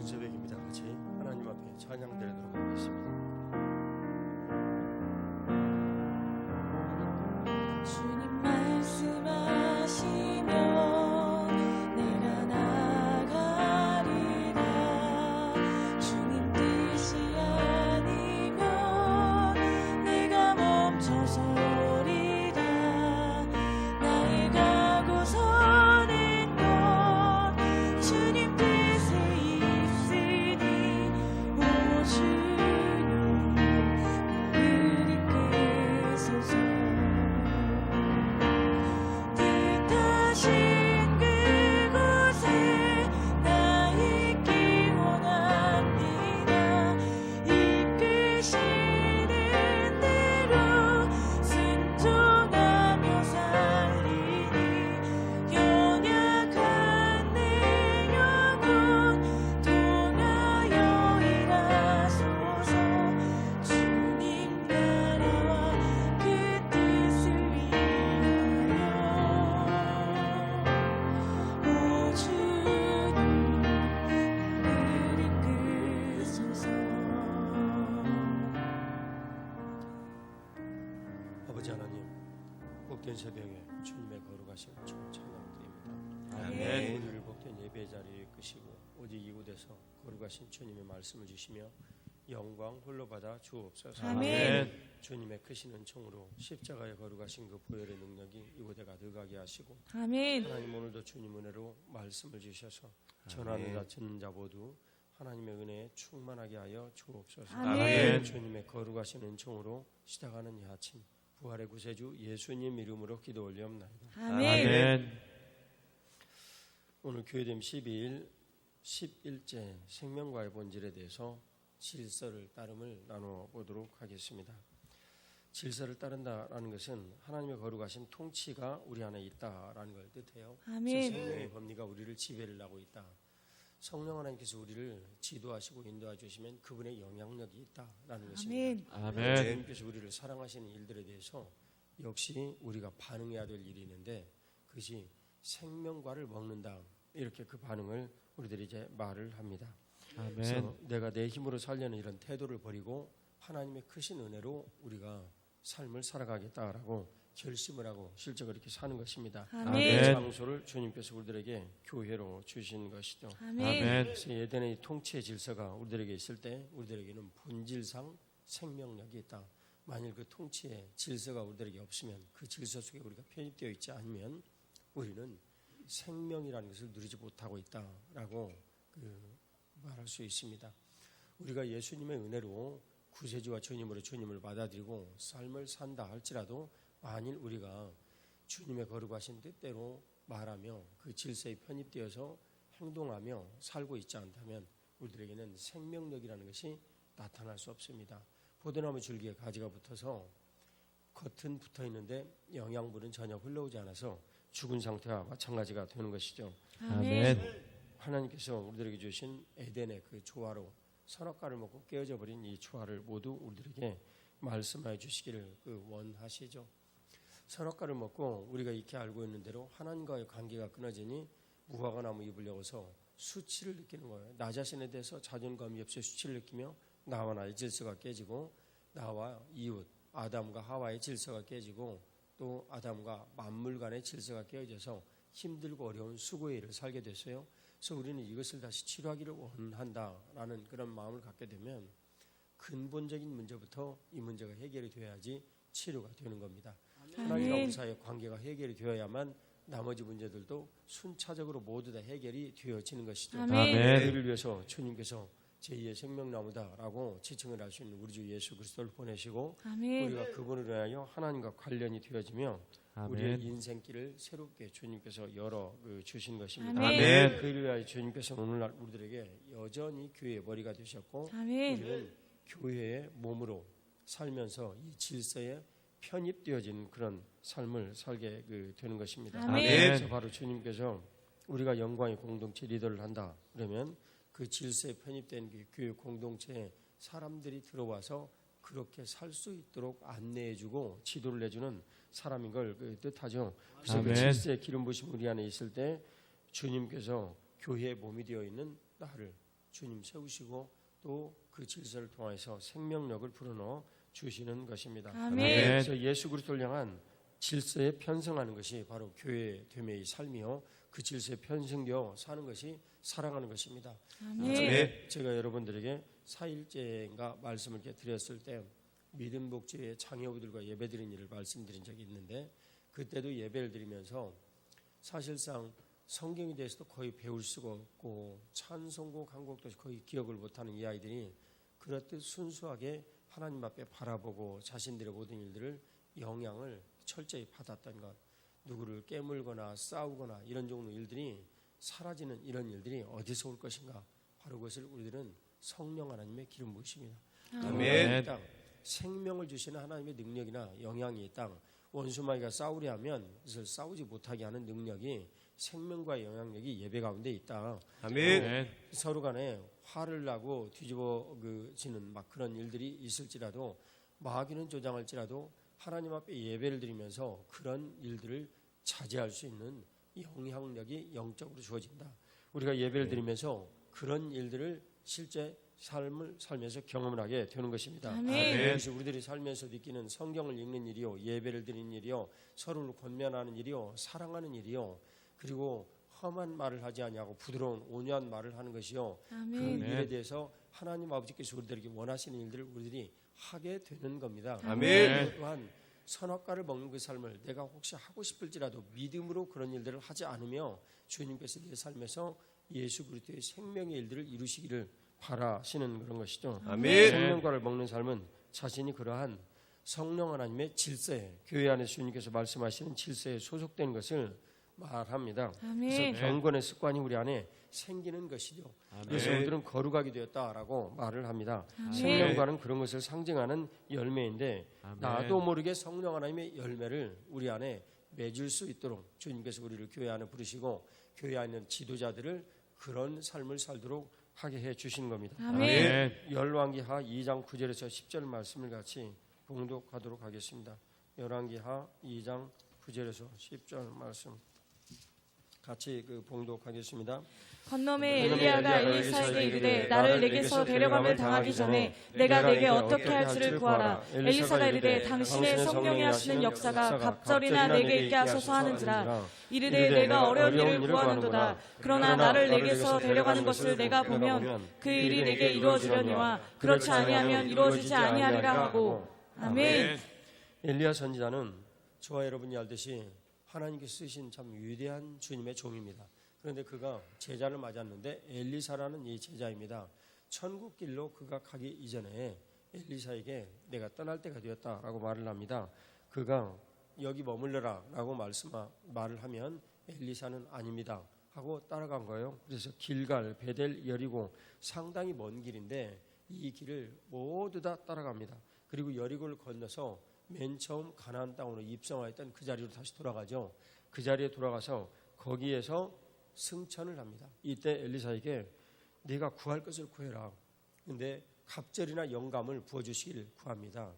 새벽입니다. 같이 하나님 앞에 찬양 드리도록 하겠습니다. 주님 말씀하시면 내가 나가리라. 주님 뜻이 아니면 내가 멈춰서리라. 나의 가고서는 것 주님 뜻에 있으니 오 주님 나를 이끄소서. 뜻하신 그곳에 나 있기 원합니다. 이끄시는 대로 순종하며 살리니 연약한 내 영혼 통하여 일하소서. 주님 나라와 그 뜻을 위하여 오 주님 나를 이끄소서. 아버지 하나님, 복된 새벽에 주님의 거룩하신 주 찬양드립니다. 아멘. 오늘 복된 예배 자리에 이끄시고 오직 이곳에서 거룩하신 주님의 말씀을 주시며 영광 홀로 받아 주옵소서. 아멘. 주님의 크신 은총으로 십자가에 거룩하신 그 보혈의 능력이 이곳에 가득하게 하시고 아멘. 하나님 오늘도 주님 은혜로 말씀을 주셔서 전하는 자 듣는 자 모두 하나님의 은혜에 충만하게 하여 주옵소서. 아멘. 주님의 거룩하신 은총으로 시작하는 이 아침 부활의 구세주 예수님 이름으로 기도 올리옵나이다. 아멘. 오늘 교회됨 12일 11째 생명과의 본질에 대해서 질서를 따름을 나누어 보도록 하겠습니다. 질서를 따른다라는 것은 하나님의 거룩하신 통치가 우리 안에 있다라는 걸 뜻해요. 아멘. 생명의 법리가 우리를 지배를 하고 있다. 성령 하나님께서 우리를 지도하시고 인도해 주시면 그분의 영향력이 있다라는 것입니다. 아멘. 주님께서 우리를 사랑하시는 일들에 대해서 역시 우리가 반응해야 될 일이 있는데 그것이 생명과를 먹는다. 이렇게 그 반응을 우리들이 이제 말을 합니다. 그래서 내가 내 힘으로 살려는 이런 태도를 버리고 하나님의 크신 은혜로 우리가 삶을 살아가겠다라고 결심을 하고 실제로 이렇게 사는 것입니다. 아멘. 이 장소를 주님께서 우리들에게 교회로 주신 것이죠. 아멘. 그래서 예전의 이 통치의 질서가 우리들에게 있을 때 우리들에게는 본질상 생명력이 있다. 만일 그 통치의 질서가 우리들에게 없으면 그 질서 속에 우리가 편입되어 있지 않으면 우리는 생명이라는 것을 누리지 못하고 있다라고 말할 수 있습니다. 우리가 예수님의 은혜로 구세주와 주님으로 주님을 받아들이고 삶을 산다 할지라도 만일 우리가 주님의 거룩하신 뜻대로 말하며 그 질서에 편입되어서 행동하며 살고 있지 않다면 우리들에게는 생명력이라는 것이 나타날 수 없습니다. 포도나무 줄기에 가지가 붙어서 겉은 붙어 있는데 영양분은 전혀 흘러오지 않아서 죽은 상태와 마찬가지가 되는 것이죠. 아멘. 하나님께서 우리들에게 주신 에덴의 그 조화로 선악과를 먹고 깨어져 버린 이 조화를 모두 우리들에게 말씀해 주시기를 원하시죠. 선악과를 먹고 우리가 익히 알고 있는 대로 하나님과의 관계가 끊어지니 무화과 나무 잎을 열어서 수치를 느끼는 거예요. 나 자신에 대해서 자존감이 없이 수치를 느끼며 나와 나의 질서가 깨지고 나와 이웃 아담과 하와의 질서가 깨지고 또 아담과 만물 간의 질서가 깨어져서 힘들고 어려운 수고의 일을 살게 됐어요. 그래서 우리는 이것을 다시 치료하기를 원한다라는 그런 마음을 갖게 되면 근본적인 문제부터 이 문제가 해결이 되어야지 치료가 되는 겁니다. 하나님과 우리 사이의 관계가 해결이 되어야만 나머지 문제들도 순차적으로 모두 다 해결이 되어지는 것이죠. 이를 위해서 주님께서 제2의 생명나무다라고 지칭을 할 수 있는 우리 주 예수 그리스도를 보내시고 우리가 그분을 위하여 하나님과 관련이 되어지며 우리의 인생길을 새롭게 주님께서 열어 주신 것입니다. 그를 위하여 주님께서 오늘날 우리들에게 여전히 교회의 머리가 되셨고 우리는 교회의 몸으로 살면서 이 질서에 편입되어진 그런 삶을 살게 되는 것입니다. 그래서 바로 주님께서 우리가 영광의 공동체 리더를 한다 그러면 그 질서에 편입된 그 교회 공동체에 사람들이 들어와서 그렇게 살 수 있도록 안내해주고 지도를 해주는 사람인 걸 뜻하죠. 그래서 그 질서의 기름 부심 우리 안에 있을 때 주님께서 교회의 몸이 되어 있는 나를 주님 세우시고 또 그 질서를 통해서 생명력을 불어넣어 주시는 것입니다. 아멘. 그래서 예수 그리스도를 향한 질서에 편성하는 것이 바로 교회됨의 삶이요, 그 질서에 편성되어 사는 것이 사랑하는 것입니다. 아멘. 제가 여러분들에게 4일째인가 말씀을 이렇게 드렸을 때 믿음 복지의 장애우들과 예배드린 일을 말씀드린 적이 있는데, 그때도 예배를 드리면서 사실상 성경에 대해서도 거의 배울 수가 없고 찬송곡 한 곡도 거의 기억을 못하는 이 아이들이 그렇듯 순수하게 하나님 앞에 바라보고 자신들의 모든 일들을 영향을 철저히 받았던 것, 누구를 깨물거나 싸우거나 이런 종류 일들이 사라지는 이런 일들이 어디서 올 것인가? 바로 그것을 우리들은 성령 하나님의 기름 부으심이다. 아멘. 땅, 생명을 주시는 하나님의 능력이나 영향이 이 땅, 원수마귀가 싸우려 하면 그것을 싸우지 못하게 하는 능력이, 생명과 영향력이 예배 가운데 있다. 아멘. 서로 간에 화를 나고 뒤집어지는 막 그런 일들이 있을지라도, 마귀는 조장할지라도 하나님 앞에 예배를 드리면서 그런 일들을 자제할 수 있는 영향력이 영적으로 주어진다. 우리가 예배를 드리면서 그런 일들을 실제 삶을 살면서 경험을 하게 되는 것입니다. 아멘. 그래서 우리들이 살면서 느끼는 성경을 읽는 일이요, 예배를 드리는 일이요, 서로를 권면하는 일이요, 사랑하는 일이요, 그리고 험한 말을 하지 아니하고 부드러운 온유한 말을 하는 것이요, 그 아멘. 일에 대해서 하나님 아버지께서 우리들에게 원하시는 일들을 우리들이 하게 되는 겁니다. 아멘. 또한 선악과를 먹는 그 삶을 내가 혹시 하고 싶을지라도 믿음으로 그런 일들을 하지 않으며 주님께서 내 삶에서 예수 그리스도의 생명의 일들을 이루시기를 바라시는 그런 것이죠. 아멘. 생명과를 먹는 삶은 자신이 그러한 성령 하나님의 질서에, 교회 안에 주님께서 말씀하시는 질서에 소속된 것을 말합니다. 아멘. 그래서 경건의 습관이 우리 안에 생기는 것이죠. 그래서 우리들은 거룩하게 되었다라고 말을 합니다. 생명과는 그런 것을 상징하는 열매인데, 나도 모르게 성령 하나님의 열매를 우리 안에 맺을 수 있도록 주님께서 우리를 교회 안에 부르시고 교회 안에 있는 지도자들을 그런 삶을 살도록 하게 해 주시는 겁니다. 아멘. 열왕기하 2장 9절에서 10절 말씀을 같이 봉독하도록 하겠습니다. 열왕기하 2장 9절에서 10절 말씀 같이 봉독하겠습니다. 건너매 엘리야가 엘리사에게 이르되 나를 내게서 데려감을 당하기 전에 내가 내게 어떻게 할지를 구하라. 엘리사가 이르되 당신의 성령이 하시는 역사가 갑절이나 내게 있게 하소서 하는지라. 이르되 내가 어려운 일을 구하는도다. 그러나 나를 내게서 데려가는 것을 내가 보면 그 일이 내게 이루어지려니와 그렇지 아니하면 이루어지지 아니하리라 하고. 아멘. 엘리야 선지자는 저와 여러분이 알듯이 하나님께서 쓰신 참 위대한 주님의 종입니다. 그런데 그가 제자를 맞았는데 엘리사라는 이 제자입니다. 천국 길로 그가 가기 이전에 엘리사에게 내가 떠날 때가 되었다라고 말을 합니다. 그가 여기 머물러라 라고 말을 하면 엘리사는 아닙니다 하고 따라간 거예요. 그래서 길갈, 베델, 여리고 상당히 먼 길인데 이 길을 모두 다 따라갑니다. 그리고 여리고를 건너서 맨 처음 가나안 땅으로 입성하였던 그 자리로 다시 돌아가죠. 그 자리에 돌아가서 거기에서 승천을 합니다. 이때 엘리사에게 네가 구할 것을 구해라. 그런데 갑절이나 영감을 부어주시길 구합니다.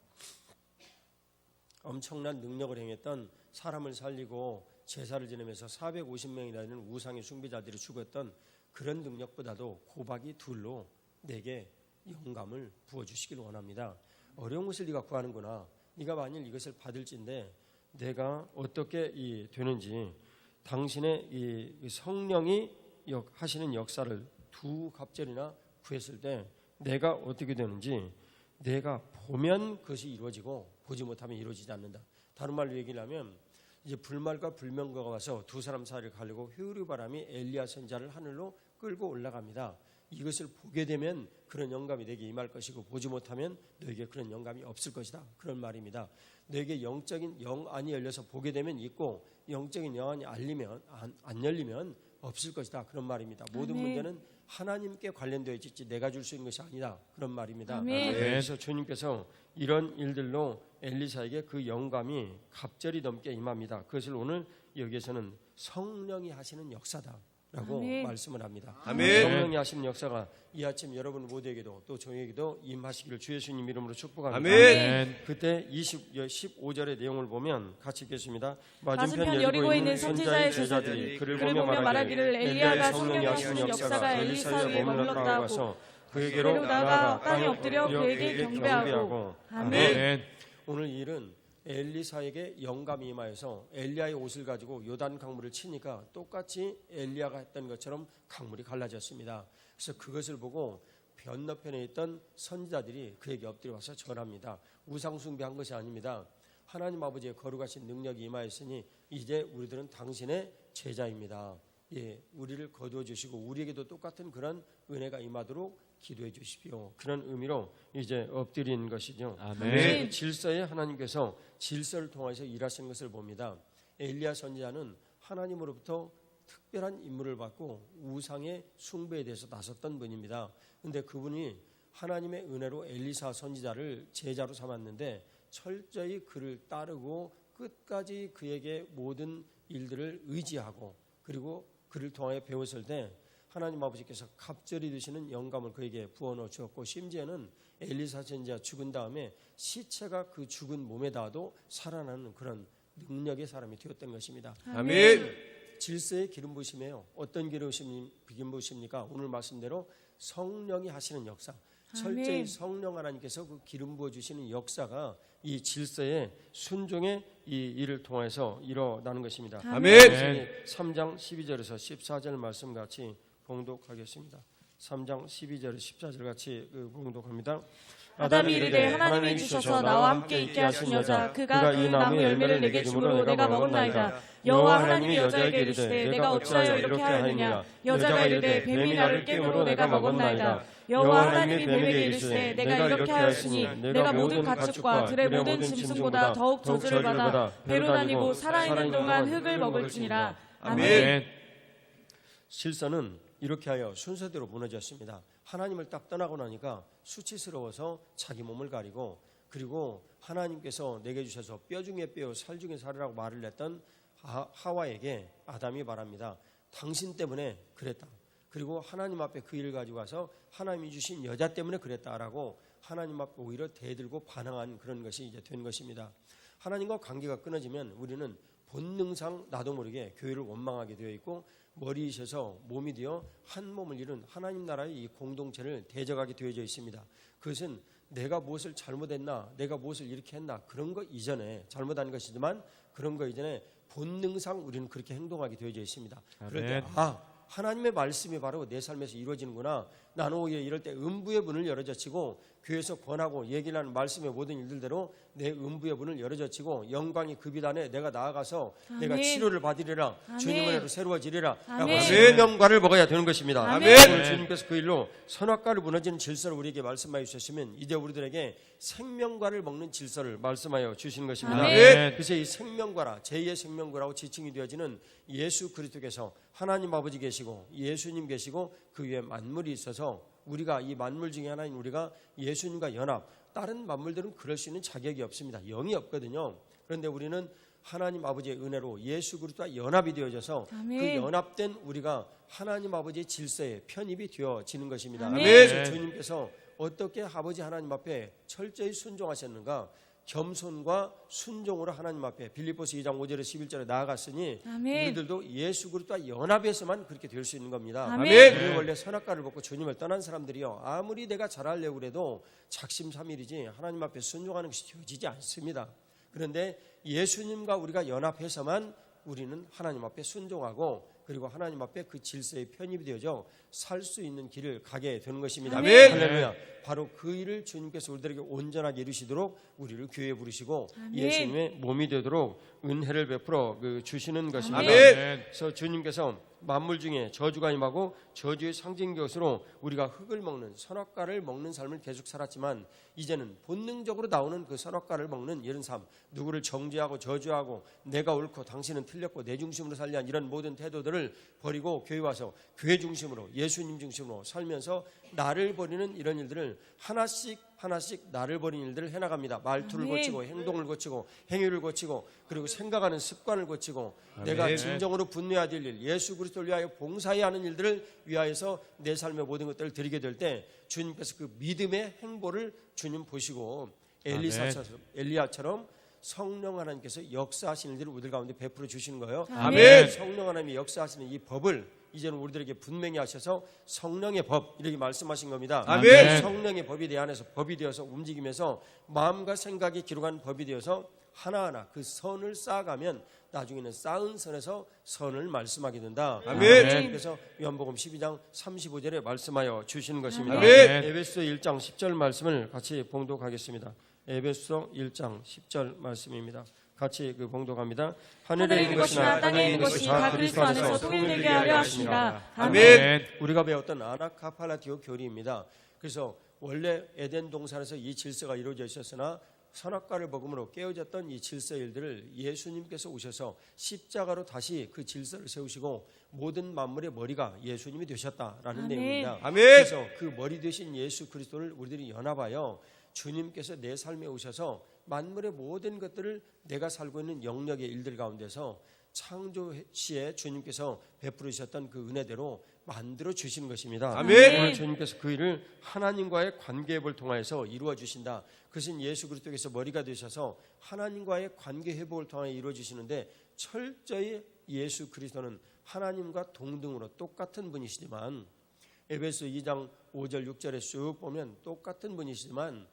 엄청난 능력을 행했던, 사람을 살리고 제사를 지내면서 450명이나 되는 우상의 숭배자들이 죽었던 그런 능력보다도 고박이 둘로 내게 영감을 부어주시길 원합니다. 어려운 것을 네가 구하는구나. 네가 만일 이것을 받을진데 내가 어떻게 되는지, 당신의 이 성령이 하시는 역사를 두 갑절이나 구했을 때 내가 어떻게 되는지, 내가 보면 그것이 이루어지고 보지 못하면 이루어지지 않는다. 다른 말로 얘기를 하면 이제 불말과 불명과가 와서 두 사람 사이를 가르고 회오리 바람이 엘리야 선지자를 하늘로 끌고 올라갑니다. 이것을 보게 되면 그런 영감이 내게 임할 것이고 보지 못하면 너에게 그런 영감이 없을 것이다. 그런 말입니다. 너에게 영적인 영안이 열려서 보게 되면 있고 영적인 영안이 안 열리면 없을 것이다. 그런 말입니다. 모든 문제는 하나님께 관련되어 있지 내가 줄 수 있는 것이 아니다. 그런 말입니다. 그래서 주님께서 이런 일들로 엘리사에게 그 영감이 갑절이 넘게 임합니다. 그것을 오늘 여기에서는 성령이 하시는 역사다 아멘. 말씀을 합니다. 아멘. 성령이 하시는 역사가 이 아침 여러분 모두에게도 또 저에게도 임하시기를 주 예수님 이름으로 축복합니다. 아멘. 그때 15절의 내용을 보면 같이 읽겠습니다. 맞은편 여리고에 있는 선지자의 제자들이 그를 보며 말하기를 엘리야가 성령이 하시는 역사가 엘리사 위에 머물렀다 하고 그에게로 나아가 땅에 엎드려 그에게 경배하고. 아멘. 오늘 이 일은 엘리사에게 영감이 임하여서 엘리야의 옷을 가지고 요단 강물을 치니까 똑같이 엘리야가 했던 것처럼 강물이 갈라졌습니다. 그래서 그것을 보고 건너편에 있던 선지자들이 그에게 엎드려 와서 절합니다. 우상 숭배한 것이 아닙니다. 하나님 아버지의 거룩하신 능력이 임하였으니 이제 우리들은 당신의 제자입니다. 예, 우리를 거두어 주시고 우리에게도 똑같은 그런 은혜가 임하도록 기도해 주십시오. 그런 의미로 이제 엎드린 것이죠. 아멘. 질서에 하나님께서 질서를 통해서 일하시는 것을 봅니다. 엘리야 선지자는 하나님으로부터 특별한 임무를 받고 우상의 숭배에 대해서 나섰던 분입니다. 그런데 그분이 하나님의 은혜로 엘리사 선지자를 제자로 삼았는데 철저히 그를 따르고 끝까지 그에게 모든 일들을 의지하고 그리고 그를 통하여 배웠을 때 하나님 아버지께서 갑절이 되시는 영감을 그에게 부어넣어 주었고 심지어는 엘리사 선지자 죽은 다음에 시체가 그 죽은 몸에 닿아도 살아나는 그런 능력의 사람이 되었던 것입니다. 아멘. 질서의 기름 부으심이에요. 어떤 기름 부으십니까? 오늘 말씀대로 성령이 하시는 역사. 철저히 성령 하나님께서 그 기름 부어 주시는 역사가 이 질서의 순종의 이 일을 통해서 일어나는 것입니다. 아멘. 3장 12절에서 14절 말씀 같이 봉독하겠습니다. 3장 12절 14절 같이 봉독합니다. 아담이 이르되 하나님이 주셔서 나와 함께 있게 하신 여자 그가 그 나무 열매를 내게 주므로 내가 먹었나이다. 여호와 하나님이 여자에게 이르시되 내가 어찌하여 이렇게 하였느냐. 여자가 이르되 뱀이 나를 깨므로 내가 먹었나이다. 여호와 하나님이 뱀에게 이르시되 내가 이렇게 하였으니 내가 모든 가축과 들의 모든 짐승보다 더욱 저주를 받아 배로 다니고 살아있는 동안 흙을 먹을지니라. 아멘. 실서는 이렇게 하여 순서대로 무너졌습니다. 하나님을 딱 떠나고 나니까 수치스러워서 자기 몸을 가리고 그리고 하나님께서 내게 주셔서 뼈 중에 뼈 살 중에 살이라고 말을 했던 하와에게 아담이 말합니다. 당신 때문에 그랬다. 그리고 하나님 앞에 그 일을 가지고 와서 하나님이 주신 여자 때문에 그랬다라고 하나님 앞에 오히려 대들고 반항한 그런 것이 이제 된 것입니다. 하나님과 관계가 끊어지면 우리는 본능상 나도 모르게 교회를 원망하게 되어 있고 머리이셔서 몸이 되어 한 몸을 이룬 하나님 나라의 이 공동체를 대적하게 되어져 있습니다. 그것은 내가 무엇을 잘못했나, 내가 무엇을 이렇게 했나 그런 거 이전에 잘못한 것이지만 그런 거 이전에 본능상 우리는 그렇게 행동하게 되어져 있습니다. 그럴 때 하나님의 말씀이 바로 내 삶에서 이루어지는구나. 나는 오히려 이럴 때 음부의 문을 열어젖히고 교회에서 권하고 얘기를 하는 말씀의 모든 일들대로 내 음부의 문을 열어젖히고 영광이 그 비단에 내가 나아가서 아멘. 내가 치료를 받으리라. 아멘. 주님 은혜로 새로워지리라. 라고 아멘. 생명과를 먹어야 되는 것입니다. 아멘. 오늘 주님께서 그 일로 선악과를 무너지는 질서를 우리에게 말씀하여 주셨으면 이제 우리들에게 생명과를 먹는 질서를 말씀하여 주시는 것입니다. 아멘. 그래서 이 생명과라 제2의 생명과라고 지칭이 되어지는 예수 그리스도께서 하나님 아버지 계시고 예수님 계시고 그 위에 만물이 있어서 우리가 이 만물 중에 하나인 우리가 예수님과 연합, 다른 만물들은 그럴 수 있는 자격이 없습니다. 영이 없거든요. 그런데 우리는 하나님 아버지의 은혜로 예수 그리스도와 연합이 되어져서 아멘. 그 연합된 우리가 하나님 아버지의 질서에 편입이 되어지는 것입니다. 아멘. 그래서 주님께서 어떻게 아버지 하나님 앞에 철저히 순종하셨는가? 겸손과 순종으로 하나님 앞에 빌립보서 2장 5절에 11절에 나아갔으니 아멘. 우리들도 예수 그리스도와 연합해서만 그렇게 될 수 있는 겁니다. 아멘. 우리 원래 선악과를 먹고 주님을 떠난 사람들이요 아무리 내가 잘하려고 그래도 작심삼일이지 하나님 앞에 순종하는 것이 되어지지 않습니다. 그런데 예수님과 우리가 연합해서만 우리는 하나님 앞에 순종하고 그리고 하나님 앞에 그 질서에 편입이 되어져 살 수 있는 길을 가게 되는 것입니다. 아멘. 할렐루야. 바로 그 일을 주님께서 우리들에게 온전하게 이루시도록 우리를 교회에 부르시고 아멘. 예수님의 몸이 되도록 은혜를 베풀어 주시는 것입니다. 아멘. 그래서 주님께서 만물 중에 저주가 임하고 저주의 상징 것으로 우리가 흙을 먹는 선악과를 먹는 삶을 계속 살았지만 이제는 본능적으로 나오는 그 선악과를 먹는 이런 삶, 누구를 정죄하고 저주하고 내가 옳고 당신은 틀렸고 내 중심으로 살려 이런 모든 태도들을 버리고 교회 와서 교회 중심으로 예수님 중심으로 살면서 나를 버리는 이런 일들을 하나씩 하나씩 나를 버린 일들을 해나갑니다. 말투를 아멘. 고치고 행동을 고치고 행위를 고치고 그리고 생각하는 습관을 고치고 아멘. 내가 진정으로 분노해야 될 일, 예수 그리스도를 위하여 봉사해야 하는 일들을 위하여서 내 삶의 모든 것들을 드리게 될 때 주님께서 그 믿음의 행보를 주님 보시고 엘리야처럼 성령 하나님께서 역사하시는 일을 우리들 가운데 베풀어 주시는 거예요. 아멘. 성령 하나님이 역사하시는 이 법을 이제는 우리들에게 분명히 하셔서 성령의 법 이렇게 말씀하신 겁니다. 아멘. 성령의 법이 내 안에서 법이 되어서 움직이면서 마음과 생각이 기록한 법이 되어서 하나하나 그 선을 쌓아가면 나중에는 쌓은 선에서 선을 말씀하게 된다. 아멘. 그래서 요한복음 12장 35절에 말씀하여 주시는 것입니다. 아멘. 에베소 1장 10절 말씀을 같이 봉독하겠습니다. 에베소 1장 10절 말씀입니다. 같이 봉독합니다. 하늘에 있는 것이나 땅에 있는 것이 다 그리스도 안에서 통일되게 하려 하십니다. 아멘. 우리가 배웠던 아나카팔라디오 교리입니다. 그래서 원래 에덴 동산에서 이 질서가 이루어져 있었으나 선악과를 먹음으로 깨어졌던 이 질서 일들을 예수님께서 오셔서 십자가로 다시 그 질서를 세우시고 모든 만물의 머리가 예수님이 되셨다라는 아멘. 내용입니다. 아멘. 그래서 그 머리 되신 예수 그리스도를 우리들이 연합하여 주님께서 내 삶에 오셔서 만물의 모든 것들을 내가 살고 있는 영역의 일들 가운데서 창조 시에 주님께서 베풀으셨던 그 은혜대로 만들어 주시는 것입니다. 아멘. 오늘 주님께서 그 일을 하나님과의 관계협을 통해서 이루어 주신다. 그것은 예수 그리스도께서 머리가 되셔서 하나님과의 관계 회복을 통해 이루어 주시는데 철저히 예수 그리스도는 하나님과 동등으로 똑같은 분이시지만 에베소 2장 5절 6절에 쭉 보면 똑같은 분이시지만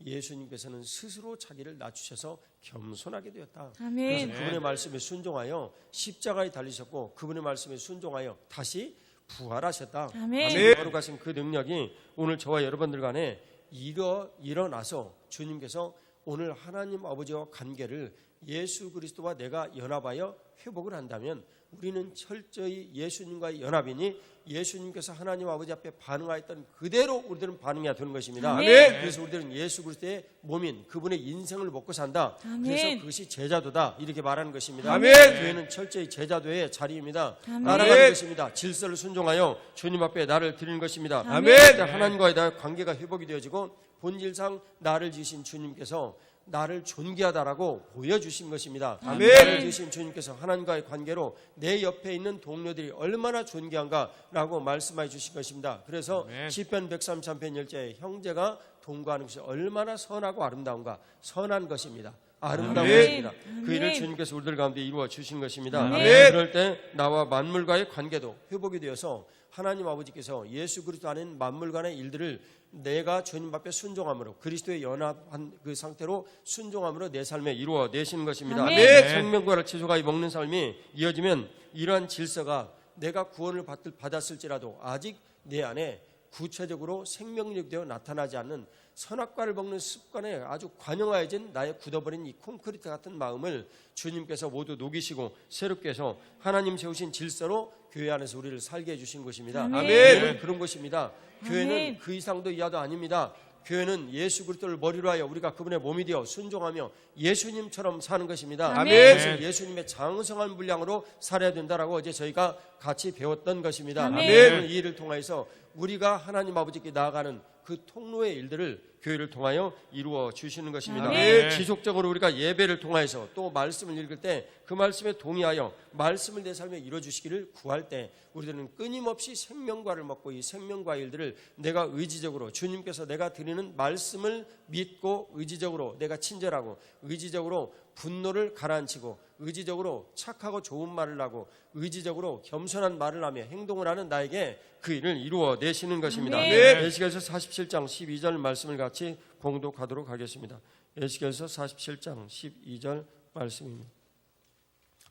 예수님께서는 스스로 자기를 낮추셔서 겸손하게 되었다. 아멘. 그래서 그분의 말씀에 순종하여 십자가에 달리셨고 그분의 말씀에 순종하여 다시 부활하셨다. 아멘. 거룩하신 그 능력이 오늘 저와 여러분들 간에 일어나서 주님께서 오늘 하나님 아버지와 관계를 예수 그리스도와 내가 연합하여 회복을 한다면 우리는 철저히 예수님과의 연합이니 예수님께서 하나님 아버지 앞에 반응하였던 그대로 우리들은 반응해야 되는 것입니다. 아멘. 그래서 우리들은 예수 그리스도의 몸인 그분의 인생을 먹고 산다. 아멘. 그래서 그것이 제자도다 이렇게 말하는 것입니다. 아멘. 교회는 철저히 제자도의 자리입니다. 아멘. 따라가는 것입니다. 질서를 순종하여 주님 앞에 나를 드리는 것입니다. 아멘. 하나님과의 나의 관계가 회복이 되어지고 본질상 나를 지으신 주님께서 나를 존귀하다라고 보여주신 것입니다. 아멘. 나를 지으신 주님께서 하나님과의 관계로 내 옆에 있는 동료들이 얼마나 존귀한가라고 말씀해 주신 것입니다. 그래서 아멘. 시편 133편 10절에 형제가 동거하는 것이 얼마나 선하고 아름다운가. 선한 것입니다. 아름다운 아멘. 것입니다. 그 일을 아멘. 주님께서 우리들 가운데 이루어 주신 것입니다. 아멘. 그럴 때 나와 만물과의 관계도 회복이 되어서 하나님 아버지께서 예수 그리스도 안에 있는 만물 간의 일들을 내가 주님 앞에 순종함으로 그리스도의 연합한 그 상태로 순종함으로 내 삶에 이루어 내시는 것입니다. 아멘. 생명과를 채소가 먹는 삶이 이어지면 이러한 질서가 내가 구원을 받았을지라도 아직 내 안에 구체적으로 생명력 되어 나타나지 않는 선악과를 먹는 습관에 아주 관영하여진 나의 굳어버린 이 콘크리트 같은 마음을 주님께서 모두 녹이시고 새롭게 해서 하나님 세우신 질서로 교회 안에서 우리를 살게 해주신 것입니다. 아멘. 교회는 그런 것입니다. 교회는 아멘. 그 이상도 이하도 아닙니다. 교회는 예수 그리스도를 머리로 하여 우리가 그분의 몸이 되어 순종하며 예수님처럼 사는 것입니다. 아멘. 그래서 예수님의 장성한 분량으로 살아야 된다라고 어제 저희가 같이 배웠던 것입니다. 아멘. 오늘 이 일을 통해서 우리가 하나님 아버지께 나아가는 그 통로의 일들을 교회를 통하여 이루어 주시는 것입니다. 아멘. 지속적으로 우리가 예배를 통해서 또 말씀을 읽을 때 그 말씀에 동의하여 말씀을 내 삶에 이루어 주시기를 구할 때 우리들은 끊임없이 생명과를 먹고 이 생명과 일들을 내가 의지적으로 주님께서 내가 드리는 말씀을 믿고 의지적으로 내가 친절하고 의지적으로 분노를 가라앉히고 의지적으로 착하고 좋은 말을 하고 의지적으로 겸손한 말을 하며 행동을 하는 나에게 그 일을 이루어 내시는 것입니다. 아멘. 에스겔서 47장 12절 말씀을 같이 봉독하도록 하겠습니다. 에스겔서 47장 12절 말씀입니다.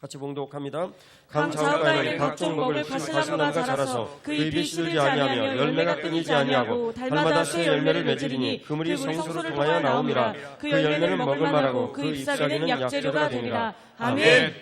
같이 봉독합니다. 강 자우가에는 각종 먹을 가시나무가 자라서 그 잎이 시들지 아니하며 열매가 끊이지 아니하고 달마다 새 열매를 맺으리니 그물이 성소를 통하여 나옵니다. 그 열매는 먹을 만하고 그 잎사귀는 약재료가 되리라. 아멘.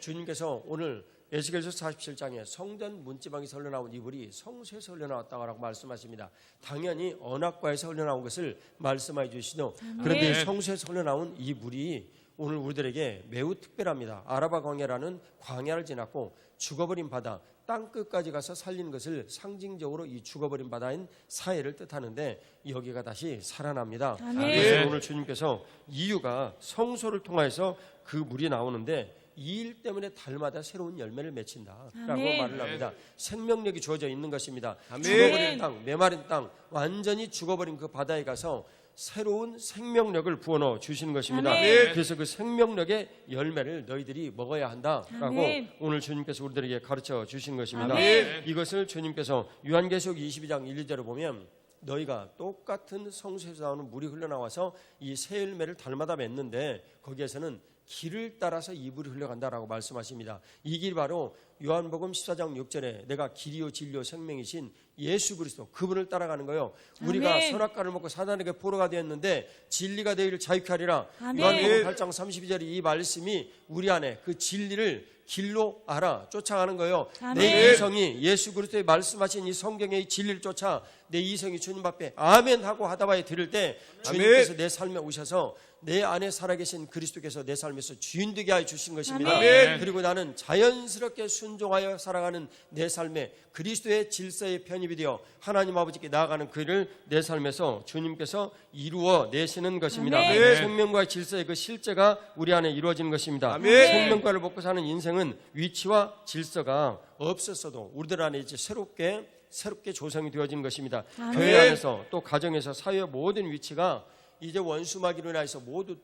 주님께서 오늘 에스겔서 47장에 성전 문지방에서 흘러나온 이불이 성소에서 흘러나왔다고 말씀하십니다. 당연히 언약과에서 흘러나온 것을 말씀해 주시죠. 그런데 성소에서 흘러나온 이 물이 오늘 우리들에게 매우 특별합니다. 아라바 광야라는 광야를 지났고 죽어버린 바다, 땅 끝까지 가서 살리는 것을 상징적으로 이 죽어버린 바다인 사해를 뜻하는데 여기가 다시 살아납니다. 그래서 오늘 주님께서 이유가 성소를 통해서 그 물이 나오는데 이 일 때문에 달마다 새로운 열매를 맺힌다라고 말을 합니다. 생명력이 주어져 있는 것입니다. 죽어버린 땅, 메마른 땅, 완전히 죽어버린 그 바다에 가서 새로운 생명력을 부어넣어 주시는 것입니다. 그래서 그 생명력의 열매를 너희들이 먹어야 한다라고 오늘 주님께서 우리들에게 가르쳐 주시는 것입니다. 이것을 주님께서 요한계시록 22장 1, 2절을 보면 너희가 똑같은 성소에서 나오는 물이 흘러나와서 이 새 열매를 달마다 맺는데 거기에서는 길을 따라서 이 물이 흘러간다라고 말씀하십니다. 이 길이 바로 요한복음 14장 6절에 내가 길이요 진리요 생명이신 예수 그리스도 그분을 따라가는 거예요. 우리가 선악과를 먹고 사단에게 포로가 되었는데 진리가 너희를 자유케 하리라. 요한복음 8장 32절에 이 말씀이 우리 안에 그 진리를 길로 알아 쫓아가는 거예요. 내 이성이 예수 그리스도의 말씀하신 이 성경의 이 진리를 쫓아 내 이성이 주님 앞에 아멘 하고 하다바에 들을 때 주님께서 내 삶에 오셔서 내 안에 살아계신 그리스도께서 내 삶에서 주인 되게 하여 주신 것입니다. 그리고 나는 자연스럽게 순종하여 살아가는 내 삶에 그리스도의 질서에 편입이 되어 하나님 아버지께 나아가는 그 일을 내 삶에서 주님께서 이루어 내시는 것입니다. 생명과 질서의 그 실제가 우리 안에 이루어지는 것입니다. 생명과를 먹고 사는 인생은 위치와 질서가 없었어도 우리들 안에 이제 새롭게 조성이 되어지는 것입니다. 교회 안에서 또 가정에서 사회의 모든 위치가 이제 원수마귀로 인해서 모두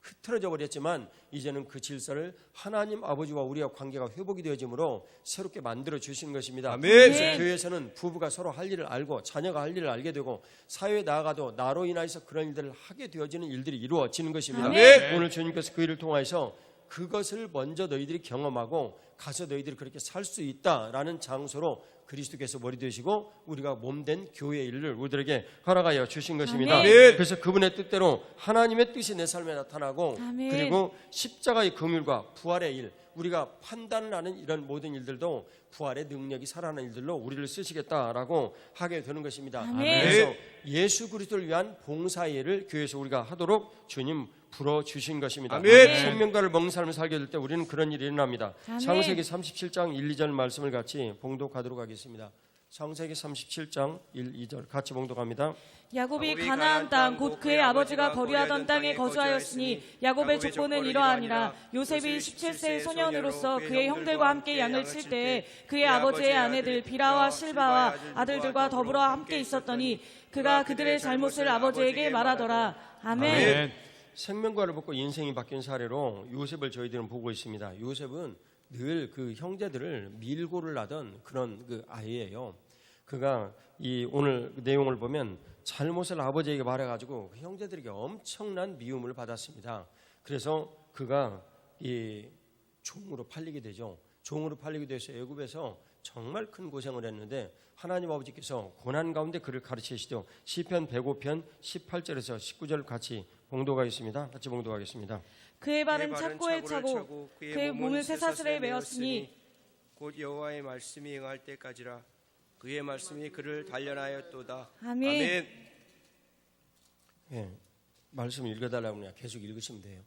흐트러져 버렸지만 이제는 그 질서를 하나님 아버지와 우리와 관계가 회복이 되어지므로 새롭게 만들어 주시는 것입니다. 그래서 교회에서는 부부가 서로 할 일을 알고 자녀가 할 일을 알게 되고 사회에 나아가도 나로 인하여서 그런 일들을 하게 되어지는 일들이 이루어지는 것입니다. 오늘 주님께서 그 일을 통해서 그것을 먼저 너희들이 경험하고 가서 너희들이 그렇게 살 수 있다라는 장소로 그리스도께서 머리 되시고 우리가 몸된 교회의 일을 우리들에게 허락하여 주신 것입니다. 그래서 그분의 뜻대로 하나님의 뜻이 내 삶에 나타나고 그리고 십자가의 긍휼과 부활의 일 우리가 판단을 하는 이런 모든 일들도 부활의 능력이 살아나는 일들로 우리를 쓰시겠다라고 하게 되는 것입니다. 그래서 예수 그리스도를 위한 봉사의 일을 교회에서 우리가 하도록 주님 불어주신 것입니다. 생명과를 먹는 삶을 살게 될 때 우리는 그런 일이 일어납니다. 창세기 37장 1, 2절 말씀을 같이 봉독하도록 하겠습니다. 창세기 37장 1, 2절 같이 봉독합니다. 야곱이 가나안 땅 곧 그의 아버지가 거류하던 땅에 거주하였으니 야곱의 족보는 이러하니라. 요셉이 17세의 소년으로서 그의 형들과 함께 양을 칠 때에 그의 아버지의 아내들 비라와 실바와 아들들과 더불어 함께 있었더니 그가 그들의 잘못을 아버지에게 말하더라. 아멘. 생명과를 먹고 인생이 바뀐 사례로 요셉을 저희들은 보고 있습니다. 요셉은 늘 그 형제들을 밀고를 하던 그런 그 아이예요. 그가 이 오늘 내용을 보면 잘못을 아버지에게 말해가지고 그 형제들에게 엄청난 미움을 받았습니다. 그래서 그가 이 종으로 팔리게 되죠. 종으로 팔리게 돼서 애굽에서 정말 큰 고생을 했는데 하나님 아버지께서 고난 가운데 그를 가르치시죠. 시편 105편 18절에서 19절 같이 봉독하겠습니다. 같이 봉독하겠습니다. 그의 발은 착고에 차고 그의 몸은 쇠사슬에 매었으니 곧 여호와의 말씀이 응할 때까지라. 그의 말씀이 그를 단련하였도다. 아멘. 예, 말씀 읽어달라고 그냥 계속 읽으시면 돼요.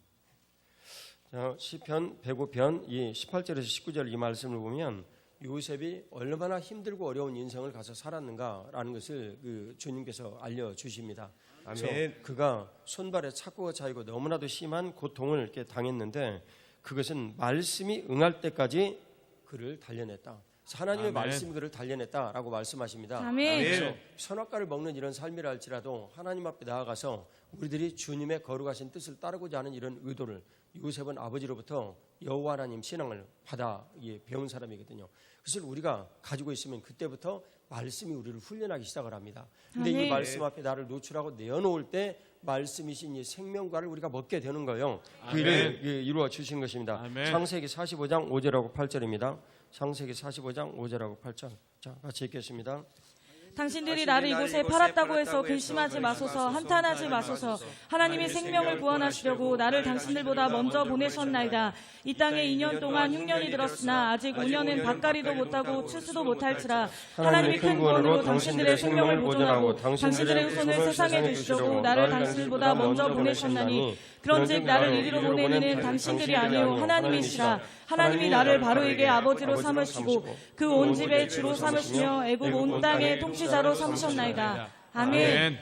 자, 시편 105편 이 18절에서 19절 이 말씀을 보면 요셉이 얼마나 힘들고 어려운 인생을 가서 살았는가라는 것을 그 주님께서 알려주십니다. 아멘. 그가 손발에 착고가 차이고 너무나도 심한 고통을 이렇게 당했는데 그것은 말씀이 응할 때까지 그를 단련했다. 하나님의 말씀이 그를 단련했다라고 말씀하십니다. 아멘. 그래서 선악과를 먹는 이런 삶이라 할지라도 하나님 앞에 나아가서 우리들이 주님의 거룩하신 뜻을 따르고자 하는 이런 의도를 요셉은 아버지로부터 여호와 하나님 신앙을 받아 배운 사람이거든요. 그것을 우리가 가지고 있으면 그때부터 말씀이 우리를 훈련하기 시작을 합니다. 근데 이 말씀 앞에 나를 노출하고 내어놓을 때 말씀이신 이 생명과를 우리가 먹게 되는 거예요. 그 일을 이루어 주신 것입니다. 창세기 45장 5절하고 8절입니다. 창세기 45장 5절하고 8절. 자, 같이 읽겠습니다. 당신들이 나를 이곳에 팔았다고 해서 근심하지 마소서, 한탄하지 마소서. 하나님이 생명을 구원하시려고 나를 당신들보다 먼저 보내셨나이다. 이 땅에 2년 동안 흉년이 들었으나 아직 5년은 밭갈이도 못하고 추수도 못할지라. 하나님이 큰 구원으로 당신들의 생명을 보존하고 당신들의 후손을 세상에 두시려고 나를 당신들보다 먼저 보내셨나니 그런즉 나를 이리로 보내는 이는 당신들이 아니요 하나님이시라. 하나님이 나를 바로에게 아버지로 삼으시고 그 온 집의 주로 삼으시며 애굽 온 땅의 통치자로 삼으셨나이다. 아멘.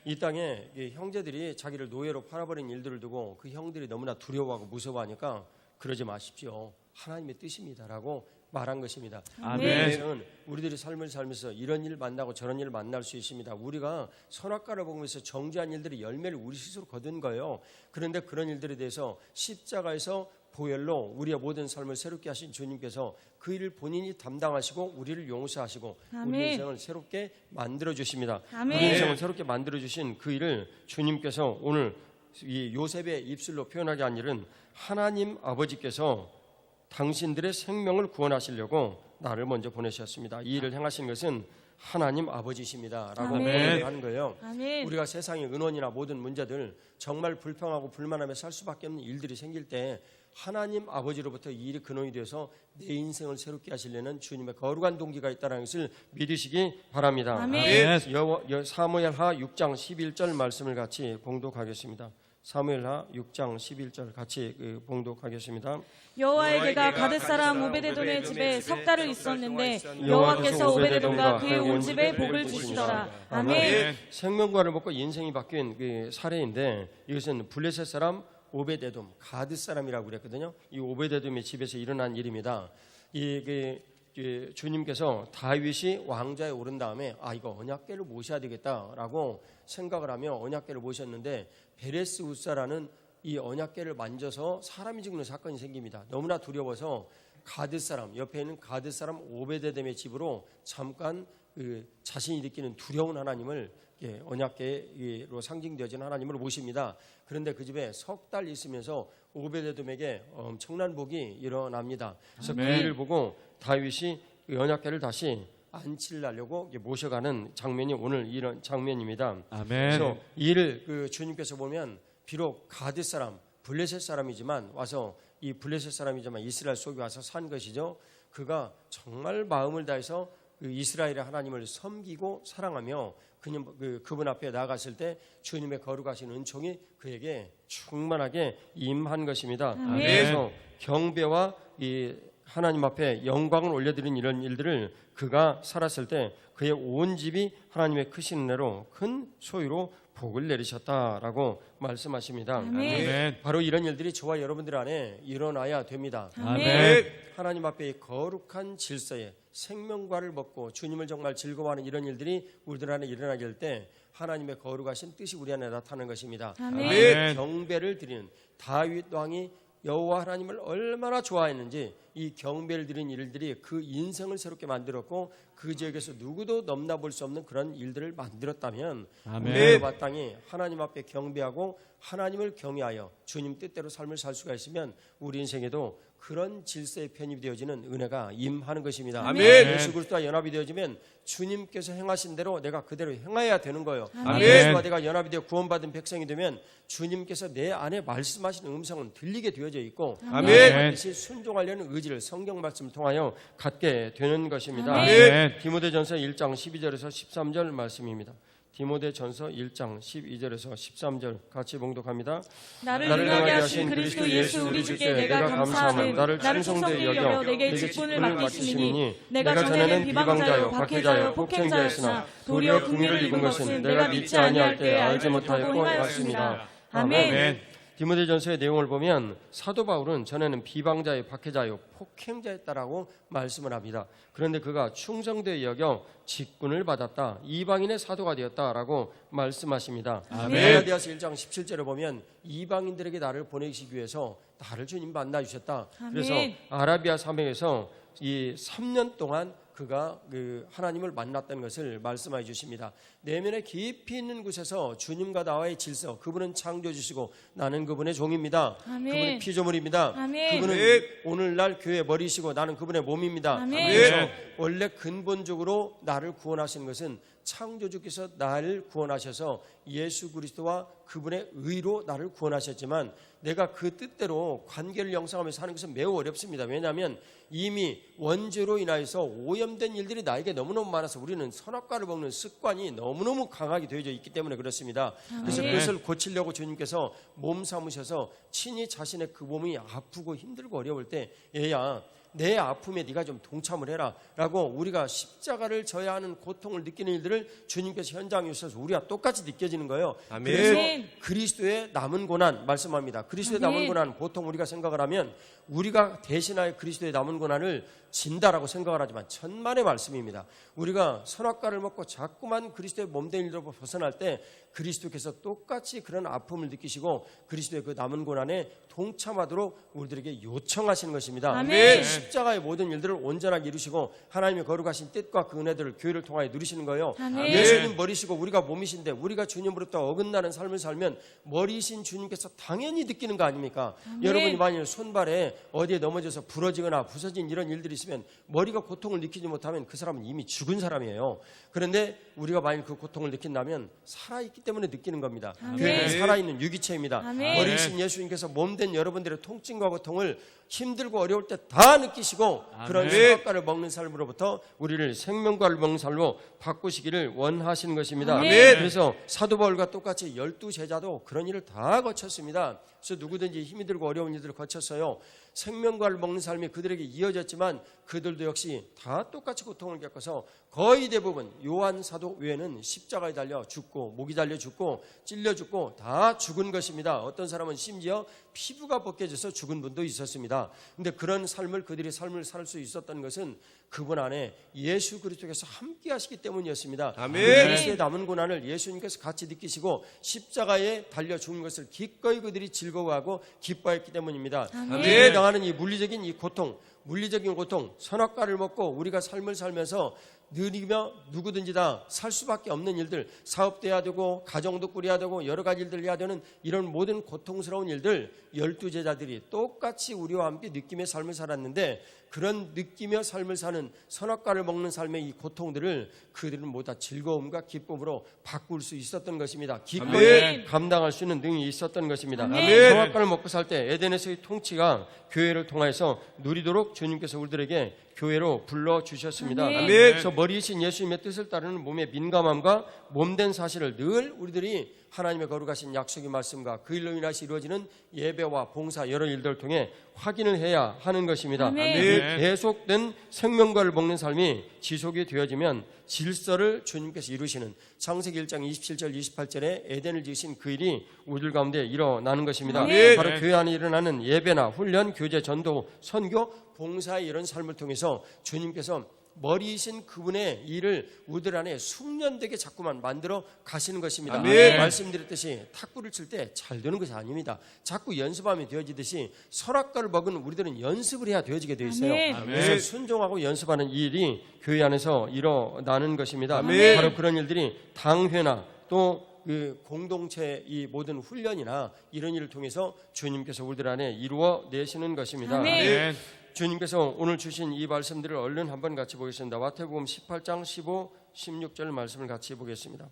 이 땅에 이 형제들이 자기를 노예로 팔아버린 일들을 두고 그 형들이 너무나 두려워하고 무서워하니까 그러지 마십시오. 하나님의 뜻입니다라고 말한 것입니다. 아멘. 그래서 우리들이 삶을 살면서 이런 일 만나고 저런 일 만날 수 있습니다. 우리가 선악과를 먹으면서 정죄한 일들이 열매를 우리 스스로 거둔 거예요. 그런데 그런 일들에 대해서 십자가에서 보혈로 우리의 모든 삶을 새롭게 하신 주님께서 그 일을 본인이 담당하시고 우리를 용서하시고 아멘. 우리 인생을 새롭게 만들어 주십니다. 아멘. 우리 인생을 새롭게 만들어 주신 그 일을 주님께서 오늘 이 요셉의 입술로 표현하게 한 일은 하나님 아버지께서 당신들의 생명을 구원하시려고 나를 먼저 보내셨습니다. 이 일을 행하신 것은 하나님 아버지십니다라고 아멘. 하는 거예요. 아멘. 우리가 세상의 은원이나 모든 문제들 정말 불평하고 불만하며 살 수밖에 없는 일들이 생길 때 하나님 아버지로부터 이 일이 근원이 되어서 내 인생을 새롭게 하시려는 주님의 거룩한 동기가 있다는 것을 믿으시기 바랍니다. 아멘. 사무엘하 6장 11절 말씀을 같이 봉독하겠습니다. 사무엘하 6장 11절 같이 봉독하겠습니다. 여호와의 개가 가드 사람 오베데돔의 집에 석 달을 있었는데 여호와께서 오베데돔과 그의 온 집에 복을 주시더라. 아멘. 생명과를 먹고 인생이 바뀐 그 사례인데 이것은 블레셋 사람 오베데돔 가드 사람이라고 그랬거든요. 이 오베데돔의 집에서 일어난 일입니다. 주님께서 다윗이 왕좌에 오른 다음에 이거 언약궤를 모셔야 되겠다라고 생각을 하며 언약궤를 모셨는데 베레스 우사라는 이 언약궤를 만져서 사람이 죽는 사건이 생깁니다. 너무나 두려워서 가드 사람 옆에 있는 가드 사람 오베데돔의 집으로 잠깐 자신이 느끼는 두려운 하나님을 언약궤로 상징되어진 하나님을 모십니다. 그런데 그 집에 석 달 있으면서 오베데돔에게 엄청난 복이 일어납니다. 그래서 그 일을 보고 다윗이 언약궤를 다시 안치려고 모셔가는 장면이 오늘 이런 장면입니다. 아멘. 그래서 이 일을 주님께서 보면 비록 가드 사람, 블레셋 사람이지만 와서 이 블레셋 사람이지만 이스라엘 속에 와서 산 것이죠. 그가 정말 마음을 다해서 이스라엘의 하나님을 섬기고 사랑하며 그분 앞에 나갔을 때 주님의 거룩하신 은총이 그에게 충만하게 임한 것입니다. 아멘. 그래서 경배와 이 하나님 앞에 영광을 올려드린 이런 일들을 그가 살았을 때 그의 온 집이 하나님의 크신 은혜로 큰 소유로 복을 내리셨다라고 말씀하십니다. 아멘. 바로 이런 일들이 저와 여러분들 안에 일어나야 됩니다. 아멘. 하나님 앞에 거룩한 질서에 생명과를 먹고 주님을 정말 즐거워하는 이런 일들이 우리들 안에 일어나게 될 때 하나님의 거룩하신 뜻이 우리 안에 나타나는 것입니다. 아멘. 경배를 드리는 다윗 왕이 여호와 하나님을 얼마나 좋아했는지 이 경배를 드리는 일들이 그 인생을 새롭게 만들었고 그 지역에서 누구도 넘나볼 수 없는 그런 일들을 만들었다면 아멘. 우리의 마땅히 하나님 앞에 경배하고 하나님을 경외하여 주님 뜻대로 삶을 살 수가 있으면 우리 인생에도 그런 질서에 편입이 되어지는 은혜가 임하는 것입니다. 아멘. 예수 그리스도와 연합이 되어지면 주님께서 행하신 대로 내가 그대로 행해야 되는 거예요. 아멘. 예수와 내가 연합이 되어 구원받은 백성이 되면 주님께서 내 안에 말씀하시는 음성은 들리게 되어져 있고 아멘. 반드시 순종하려는 의지를 성경 말씀을 통하여 갖게 되는 것입니다. 아멘. 디모데전서 1장 12절에서 13절 말씀입니다. 디모데전서 1장 12절에서 13절 같이 봉독합니다. 나를 능하게 하신 그리스도 예수 우리 주께 내가 감사하는 나를 충성되이 여겨 내게 직분을 맡기시니 내가 전에는 비방자요 박해자요 폭행자였으나 도리어 긍휼을 입은 것은 내가 믿지 아니할 때 알지 못하였고 행하였습니다. 아멘. 디모데전서의 내용을 보면 사도 바울은 전에는 비방자요 박해자요 폭행자였다라고 말씀을 합니다. 그런데 그가 충성되이 여겨 직분을 받았다. 이방인의 사도가 되었다라고 말씀하십니다. 갈라디아서 1장 17절에 보면 이방인들에게 나를 보내시기 위해서 나를 주님 만나 주셨다. 그래서 아라비아 사명에서 이 3년 동안 그가 하나님을 만났다는 것을 말씀해 주십니다. 내면에 깊이 있는 곳에서 주님과 나와의 질서, 그분은 창조주시고 나는 그분의 종입니다. 아멘. 그분은 피조물입니다. 아멘. 그분은 오늘날 교회 머리시고 나는 그분의 몸입니다. 아멘. 그래서 원래 근본적으로 나를 구원하신 것은 창조주께서 나를 구원하셔서 예수 그리스도와 그분의 의로 나를 구원하셨지만 내가 그 뜻대로 관계를 형성하며 사는 것은 매우 어렵습니다. 왜냐하면 이미 원죄로 인하여서 오염된 일들이 나에게 너무너무 많아서 우리는 선악과를 먹는 습관이 너무너무 강하게 되어져 있기 때문에 그렇습니다. 그래서 그것을 고치려고 주님께서 몸 삼으셔서 친히 자신의 그 몸이 아프고 힘들고 어려울 때 얘야 내 아픔에 네가 좀 동참을 해라 라고 우리가 십자가를 져야 하는 고통을 느끼는 일들을 주님께서 현장에 오셔서 우리가 똑같이 느껴지는 거예요. 아멘. 그래서 그리스도의 남은 고난 말씀합니다. 그리스도의 남은 고난 보통 우리가 생각을 하면 우리가 대신하여 그리스도의 남은 고난을 진다라고 생각을 하지만 천만의 말씀입니다. 우리가 선악과를 먹고 자꾸만 그리스도의 몸된 일로 벗어날 때 그리스도께서 똑같이 그런 아픔을 느끼시고 그리스도의 그 남은 고난에 동참하도록 우리들에게 요청하시는 것입니다. 아멘. 십자가의 모든 일들을 온전하게 이루시고 하나님의 거룩하신 뜻과 그 은혜들을 교회를 통하여 누리시는 거예요. 아멘. 예수님 머리시고 우리가 몸이신데 우리가 주님으로부터 어긋나는 삶을 살면 머리이신 주님께서 당연히 느끼는 거 아닙니까? 여러분이 만일 손발에 어디에 넘어져서 부러지거나 부서진 이런 일들이 있으면 머리가 고통을 느끼지 못하면 그 사람은 이미 죽은 사람이에요. 그런데 우리가 만일 그 고통을 느낀다면 살아있기 때문에 느끼는 겁니다. 교회는 살아있는 유기체입니다. 아멘. 머리이신 예수님께서 몸된 여러분들의 통증과 고통을 힘들고 어려울 때 다 느끼시고 그런 선악과를 먹는 삶으로부터 우리를 생명과를 먹는 삶로 바꾸시기를 원하시는 것입니다. 아멘. 그래서 사도 바울과 똑같이 12제자도 그런 일을 다 거쳤습니다. 그래서 누구든지 힘이 들고 어려운 일들을 거쳤어요. 생명과를 먹는 삶이 그들에게 이어졌지만 그들도 역시 다 똑같이 고통을 겪어서 거의 대부분 요한 사도 외에는 십자가에 달려 죽고 목이 달려 죽고 찔려 죽고 다 죽은 것입니다. 어떤 사람은 심지어 피부가 벗겨져서 죽은 분도 있었습니다. 그런데 그런 삶을 그들이 삶을 살 수 있었던 것은 그분 안에 예수 그리스도께서 함께 하시기 때문이었습니다. 아멘. 그리스도의 남은 고난을 예수님께서 같이 느끼시고 십자가에 달려 죽은 것을 기꺼이 그들이 즐거워하고 기뻐했기 때문입니다. 우리가 당하는 이 물리적인 이 고통, 물리적인 고통, 선악과를 먹고 우리가 삶을 살면서 누리며 누구든지 다 살 수밖에 없는 일들, 사업도 해야 되고 가정도 꾸려야 되고 여러 가지 일들을 해야 되는 이런 모든 고통스러운 일들 12제자들이 똑같이 우리와 함께 느끼며 삶을 살았는데 그런 느끼며 삶을 사는 선악과를 먹는 삶의 이 고통들을 그들은 모두 다 즐거움과 기쁨으로 바꿀 수 있었던 것입니다. 기꺼이 감당할 수 있는 능력이 있었던 것입니다. 선악과를 먹고 살 때 에덴에서의 통치가 교회를 통해서 누리도록 주님께서 우리들에게 교회로 불러주셨습니다. 그래서 머리이신 예수님의 뜻을 따르는 몸의 민감함과 몸된 사실을 늘 우리들이 하나님의 거룩하신 약속의 말씀과 그 일로 인하여 이루어지는 예배와 봉사 여러 일들을 통해 확인을 해야 하는 것입니다. 계속된 생명과를 먹는 삶이 지속이 되어지면 질서를 주님께서 이루시는 창세기 1장 27절 28절에 에덴을 지으신 그 일이 우리들 가운데 일어나는 것입니다. 바로 교회 안에 일어나는 예배나 훈련, 교제, 전도, 선교, 봉사의 이런 삶을 통해서 주님께서 머리이신 그분의 일을 우리들 안에 숙련되게 자꾸만 만들어 가시는 것입니다. 말씀드렸듯이 탁구를 칠 때 잘 되는 것이 아닙니다. 자꾸 연습하면 되어지듯이 선악과를 먹은 우리들은 연습을 해야 되어지게 되어 있어요. 그래서 순종하고 연습하는 이 일이 교회 안에서 일어나는 것입니다. 바로 그런 일들이 당회나 또 그 공동체 이 모든 훈련이나 이런 일을 통해서 주님께서 우리들 안에 이루어 내시는 것입니다. 주님께서 오늘 주신 이 말씀들을 얼른 한번 같이 보겠습니다. 마태복음 18장 15, 16절 말씀을 같이 보겠습니다.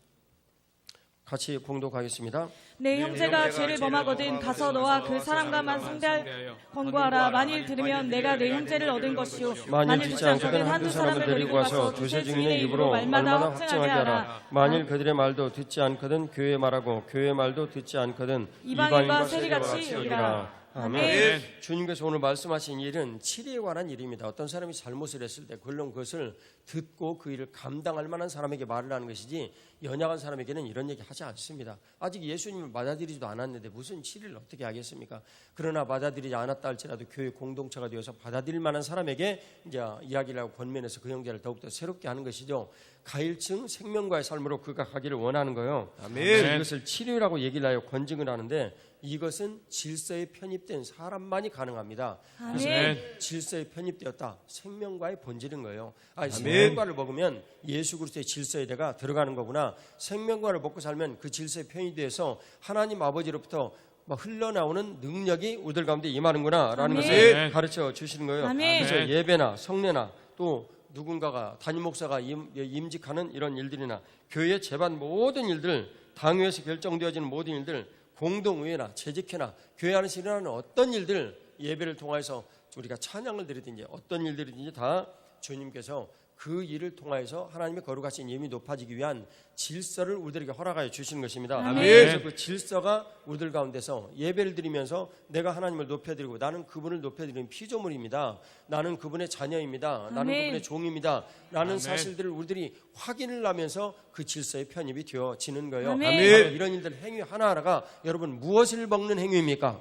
같이 봉독하겠습니다. 내 형제가 죄를 범하거든 가서 너와 그 사람과만 상대하여 권고하라. 만일 들으면 내가 내 형제를 얻은 것이요 만일 듣지 않거든 한두 사람을 데리고 가서 두세 증인의 입으로 말마다 확증하게 하라. 만일 그들의 말도 듣지 않거든 교회의 말하고 교회의 말도 듣지 않거든 이방인과 세리같이 여기라. 아멘. 주님께서 오늘 말씀하신 일은 치리에 관한 일입니다. 어떤 사람이 잘못을 했을 때 물론 그것을 듣고 그 일을 감당할 만한 사람에게 말을 하는 것이지 연약한 사람에게는 이런 얘기 하지 않습니다. 아직 예수님을 받아들이지도 않았는데 무슨 치리를 어떻게 하겠습니까? 그러나 받아들이지 않았다 할지라도 교회 공동체가 되어서 받아들일 만한 사람에게 이제 이야기를 하고 권면해서 그 형제를 더욱더 새롭게 하는 것이죠. 가일층 생명과의 삶으로 그가 가기를 원하는 거예요. 아멘. 이것을 치료라고 얘기를 하여 권징을 하는데 이것은 질서에 편입된 사람만이 가능합니다. 그래서 질서에 편입되었다. 생명과의 본질인 거예요. 생명과를 먹으면 예수 그리스도의 질서에 내가 들어가는 거구나. 생명과를 먹고 살면 그 질서에 편입돼서 하나님 아버지로부터 막 흘러나오는 능력이 우리들 가운데 임하는구나 라는 것을 가르쳐 주시는 거예요. 그래서 예배나 성례나 또 누군가가 담임 목사가 임직하는 이런 일들이나 교회 재반 모든 일들, 당회에서 결정되어지는 모든 일들, 공동의회나 재직회나 교회 안에서 일어나는 어떤 일들, 예배를 통해서 우리가 찬양을 드리든지 어떤 일들이든지 다 주님께서 그 일을 통하여서 하나님의 거룩하신 이름이 높아지기 위한 질서를 우리들에게 허락하여 주시는 것입니다. 아멘. 그래서 그 질서가 우리들 가운데서 예배를 드리면서 내가 하나님을 높여드리고 나는 그분을 높여드리는 피조물입니다. 나는 그분의 자녀입니다. 나는 아멘. 그분의 종입니다. 라는 아멘. 사실들을 우리들이 확인을 하면서 그 질서에 편입이 되어지는 거예요. 아멘. 바로 이런 일들 행위 하나하나가 여러분 무엇을 먹는 행위입니까?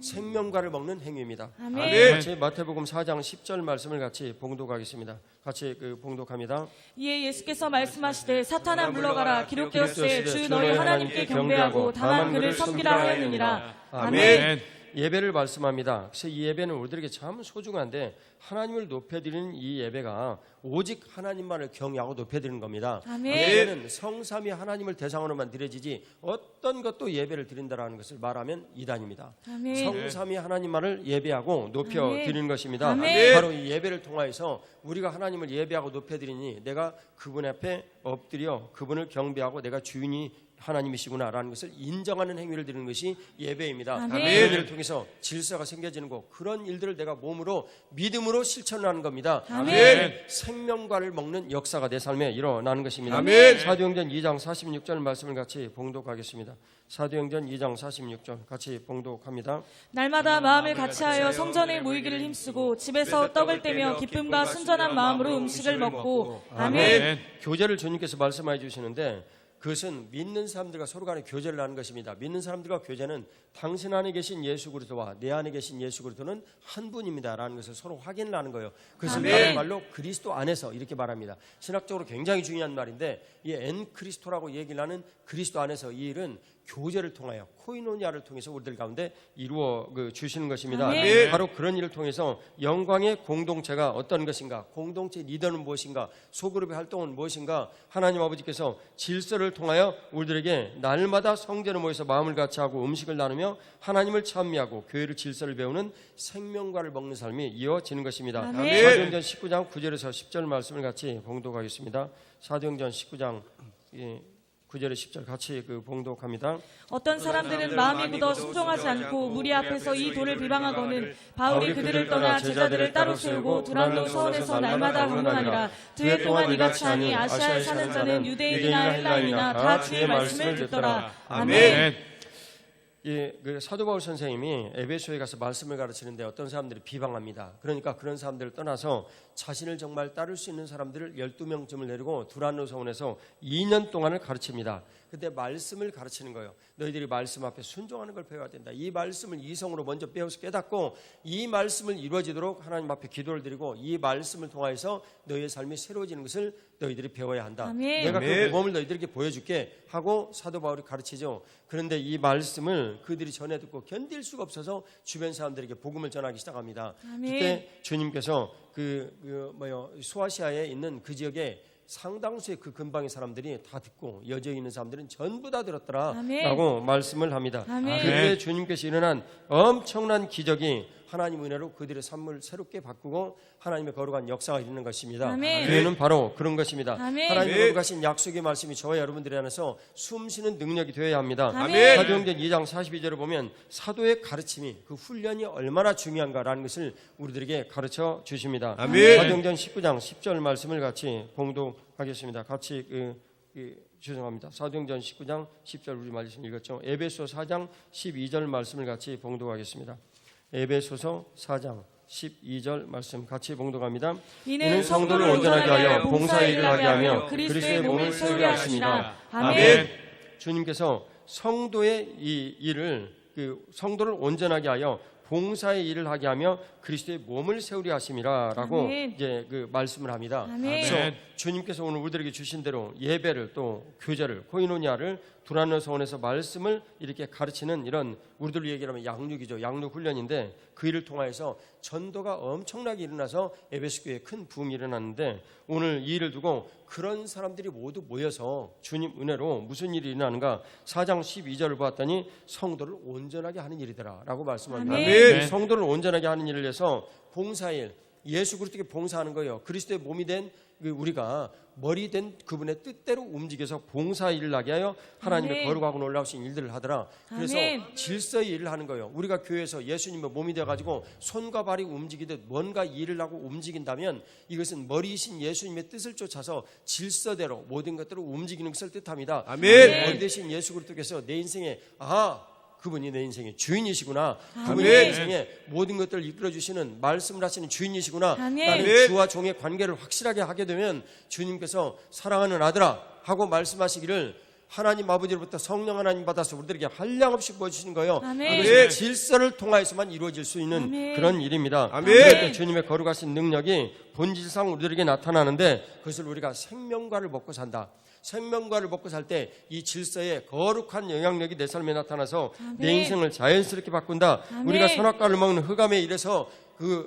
생명과를 먹는 행위입니다. 아멘. 같이 마태복음 4장 10절 말씀을 같이 봉독하겠습니다. 같이 봉독합니다. 이에 예수께서 말씀하시되 사탄아 물러가라 기록되었으되 주 너희 하나님께 경배하고 다만 그를 섬기라 하였느니라. 아멘. 아멘. 예배를 말씀합니다. 그래서 이 예배는 우리들에게 참 소중한데 하나님을 높여드리는 이 예배가 오직 하나님만을 경외하고 높여드리는 겁니다. 아멘. 예배는 성삼위 하나님을 대상으로만 드려지지 어떤 것도 예배를 드린다라는 것을 말하면 이단입니다. 아멘. 성삼위 하나님만을 예배하고 높여드리는 것입니다. 아멘. 바로 이 예배를 통하여서 우리가 하나님을 예배하고 높여드리니 내가 그분 앞에 엎드려 그분을 경배하고 내가 주인이 하나님이시구나라는 것을 인정하는 행위를 드리는 것이 예배입니다. 아멘. 그런 일을 통해서 질서가 생겨지는 것, 그런 일들을 내가 몸으로 믿음으로 실천하는 겁니다. 아멘. 생명과를 먹는 역사가 내 삶에 일어나는 것입니다. 아멘. 사도행전 2장 46절 말씀을 같이 봉독하겠습니다. 사도행전 2장 46절 같이 봉독합니다. 날마다 마음을 같이하여 성전에 모이기를 힘쓰고 집에서 떡을 떼며 기쁨과 순전한 마음으로 음식을 먹고. 아멘. 교제를 주님께서 말씀해 주시는데 그것은 믿는 사람들과 서로 간에 교제를 하는 것입니다. 믿는 사람들과 교제는 당신 안에 계신 예수 그리스도와 내 안에 계신 예수 그리스도는 한 분입니다라는 것을 서로 확인을 하는 거예요. 그것을 아멘. 다른 말로 그리스도 안에서 이렇게 말합니다. 신학적으로 굉장히 중요한 말인데 이 엔크리스토라고 얘기를 하는 그리스도 안에서 이 일은 교제를 통하여 코이노니아를 통해서 우리들 가운데 이루어 주시는 것입니다. 아멘. 바로 그런 일을 통해서 영광의 공동체가 어떤 것인가, 공동체 리더는 무엇인가, 소그룹의 활동은 무엇인가, 하나님 아버지께서 질서를 통하여 우리들에게 날마다 성전에 모여서 마음을 같이하고 음식을 나누며 하나님을 찬미하고 교회를 질서를 배우는 생명과를 먹는 삶이 이어지는 것입니다. 아멘. 사도행전 19장 9절에서 10절 말씀을 같이 봉독하겠습니다. 사도행전 19장 9절에 10절 같이 봉독합니다. 어떤 사람들은 마음이 굳어 순종하지 않고 무리 앞에서 이 돌을 비방하거늘 바울이 그들을 떠나 제자들을 따로 세우고 두란노 서원에서 날마다 방문하니라. 두 해 동안 이같이 하니 아시아에 사는 자는 유대인이나 헬라인이나 다 주의 말씀을 듣더라. 아멘. 사도 바울 선생님이 에베소에 가서 말씀을 가르치는데 어떤 사람들이 비방합니다. 그러니까 그런 사람들을 떠나서 자신을 정말 따를 수 있는 사람들을 12명쯤을 내리고 두란노 서원에서 2년 동안을 가르칩니다. 그때 말씀을 가르치는 거예요. 너희들이 말씀 앞에 순종하는 걸 배워야 된다. 이 말씀을 이성으로 먼저 배워서 깨닫고 이 말씀을 이루어지도록 하나님 앞에 기도를 드리고 이 말씀을 통하여서 너희의 삶이 새로워지는 것을 너희들이 배워야 한다. 아멘. 내가 그 모범을 너희들에게 보여줄게 하고 사도 바울이 가르치죠. 그런데 이 말씀을 그들이 전해 듣고 견딜 수가 없어서 주변 사람들에게 복음을 전하기 시작합니다. 아멘. 그때 주님께서 소아시아에 있는 그 지역에 상당수의 그 근방의 사람들이 다 듣고 여지에 있는 사람들은 전부 다 들었더라 아멘. 라고 말씀을 합니다. 아멘. 그때 주님께서 일어난 엄청난 기적이 하나님 은혜로 그들의 삶을 새롭게 바꾸고 하나님의 거룩한 역사가 이루는 것입니다. 아멘. 교회는 바로 그런 것입니다. 아멘. 하나님의 거룩하신 약속의 말씀이 저와 여러분들의 안에서 숨쉬는 능력이 되어야 합니다. 아멘. 사도행전 2장 42절을 보면 사도의 가르침이 그 훈련이 얼마나 중요한가라는 것을 우리들에게 가르쳐 주십니다. 아멘. 사도행전 19장 10절 말씀을 같이 봉독하겠습니다. 같이 죄송합니다. 사도행전 19장 10절 우리 말씀 읽었죠. 에베소 4장 12절 말씀을 같이 봉독하겠습니다. 에베소서 4장 12절 말씀 같이 봉독합니다. 이는 성도를 온전하게 하여 봉사의 일을 하게 하며 그리스도의 몸을 세우게 하시니라. 아멘. 주님께서 성도의 이 일을 성도를 온전하게 하여 봉사의 일을 하게 하며 그리스도의 몸을 세우려 하심이라라고 아멘. 이제 말씀을 합니다. 아멘. 그래서 주님께서 오늘 우리들에게 주신 대로 예배를 또 교제를 코이노니아를 두란노 서원에서 말씀을 이렇게 가르치는 이런 우리들로 얘기하면 양육이죠. 양육 훈련인데 그 일을 통하여서 전도가 엄청나게 일어나서 에베소 교회에 큰 부흥이 일어났는데 오늘 이 일을 두고 그런 사람들이 모두 모여서 주님 은혜로 무슨 일이 일어나는가 4장 12절을 보았더니 성도를 온전하게 하는 일이더라 라고 말씀합니다. 아멘. 성도를 온전하게 하는 일을 위해서 봉사일 예수 그리스도께 봉사하는 거예요. 그리스도의 몸이 된 우리가 머리 된 그분의 뜻대로 움직여서 봉사 일을 하게 하여 하나님의 아멘. 거룩하고 놀라우신 일들을 하더라. 그래서 아멘. 질서의 일을 하는 거예요. 우리가 교회에서 예수님의 몸이 되어가지고 손과 발이 움직이듯 뭔가 일을 하고 움직인다면 이것은 머리이신 예수님의 뜻을 쫓아서 질서대로 모든 것들을 움직이는 것을 뜻합니다. 아멘. 머리 대신 예수 그리스도께서 내 인생에 그분이 내 인생의 주인이시구나. 그분이 아멘. 내 인생에 모든 것들을 이끌어주시는 말씀을 하시는 주인이시구나. 아멘. 나는 주와 종의 관계를 확실하게 하게 되면 주님께서 사랑하는 아들아 하고 말씀하시기를 하나님 아버지로부터 성령 하나님 받아서 우리들에게 한량없이 보여주시는 거예요. 아멘. 이것은 질서를 통하여서만 이루어질 수 있는 아멘. 그런 일입니다. 아멘. 그럴 때 주님의 거룩하신 능력이 본질상 우리들에게 나타나는데 그것을 우리가 생명과를 먹고 산다. 생명과를 먹고 살 때 이 질서에 거룩한 영향력이 내 삶에 나타나서 내 아멘. 인생을 자연스럽게 바꾼다. 아멘. 우리가 선악과를 먹는 흑암에 이래서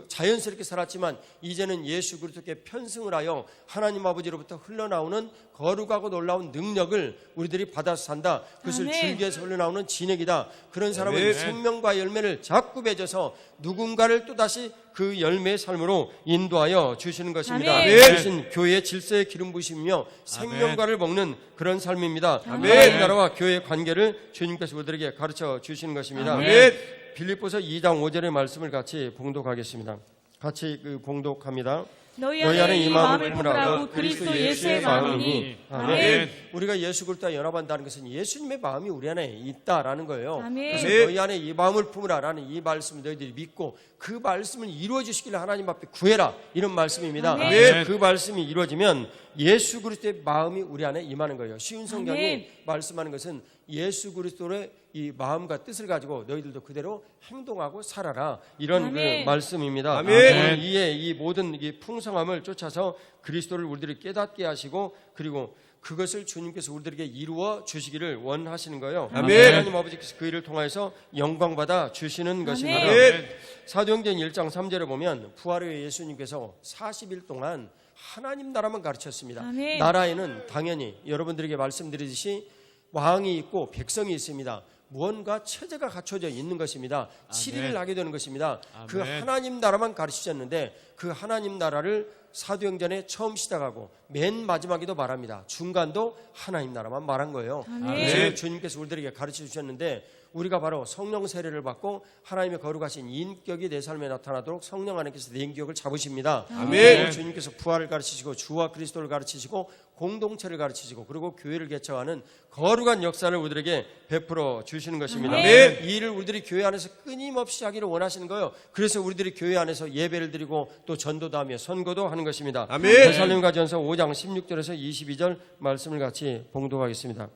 자연스럽게 살았지만 이제는 예수 그리스도께 편승을 하여 하나님 아버지로부터 흘러나오는 거룩하고 놀라운 능력을 우리들이 받아서 산다. 그것을 아멘. 줄기에서 흘러나오는 진액이다. 그런 사람은 아멘. 생명과 열매를 자꾸 맺어서 누군가를 또다시 그 열매의 삶으로 인도하여 주시는 것입니다. 아멘. 그것은 교회의 질서의 기름 부심이며 생명과를 먹는 그런 삶입니다. 아멘. 하나님 나라와 교회의 관계를 주님께서 우리들에게 가르쳐 주시는 것입니다. 아멘. 빌립보서 2장 5절의 말씀을 같이 봉독하겠습니다. 같이 봉독합니다. 너희 안에 이 마음을 품으라고 그리스도 예수의 마음이니. 아멘. 우리가 예수 그리스도와 연합한다는 것은 예수님의 마음이 우리 안에 있다라는 거예요. 아멘. 그래서 너희 안에 이 마음을 품으라라는 이 말씀을 너희들이 믿고 그 말씀을 이루어 주시기를 하나님 앞에 구해라 이런 말씀입니다. 아멘. 그래서 그 말씀이 이루어지면 예수 그리스도의 마음이 우리 안에 임하는 거예요. 쉬운 성경이 아멘. 말씀하는 것은 예수 그리스도의 이 마음과 뜻을 가지고 너희들도 그대로 행동하고 살아라 이런 아멘. 그 말씀입니다. 아멘. 이 모든 이 풍성함을 쫓아서 그리스도를 우리들이 깨닫게 하시고 그리고 그것을 주님께서 우리들에게 이루어 주시기를 원하시는 거예요. 아멘. 하나님 아버지께서 그 일을 통해서 영광받아 주시는 것입니다. 아멘. 사도행전 1장 3절에 보면 부활의 예수님께서 40일 동안 하나님 나라만 가르쳤습니다. 아멘. 나라에는 당연히 여러분들에게 말씀드리듯이 왕이 있고 백성이 있습니다. 무언가 체제가 갖춰져 있는 것입니다. 치리를 하게 되는 것입니다. 그 아멘. 하나님 나라만 가르치셨는데 그 하나님 나라를 사도행전에 처음 시작하고 맨 마지막에도 말합니다. 중간도 하나님 나라만 말한 거예요. 아멘. 그래서 주님께서 우리들에게 가르쳐 주셨는데 우리가 바로 성령 세례를 받고 하나님의 거룩하신 인격이 내 삶에 나타나도록 성령 하나님께서 내 인격을 잡으십니다. 아멘. 그리고 주님께서 부활을 가르치시고 주와 그리스도를 가르치시고 공동체를 가르치시고 그리고 교회를 개척하는 거룩한 역사를 우리들에게 베풀어 주시는 것입니다. 아멘. 이 일을 우리들이 교회 안에서 끊임없이 하기를 원하시는 거예요. 그래서 우리들이 교회 안에서 예배를 드리고 또 전도도 하며 선거도 하는 것입니다. 아멘. 데살로니가전서 5장 16절에서 22절 말씀을 같이 봉독하겠습니다.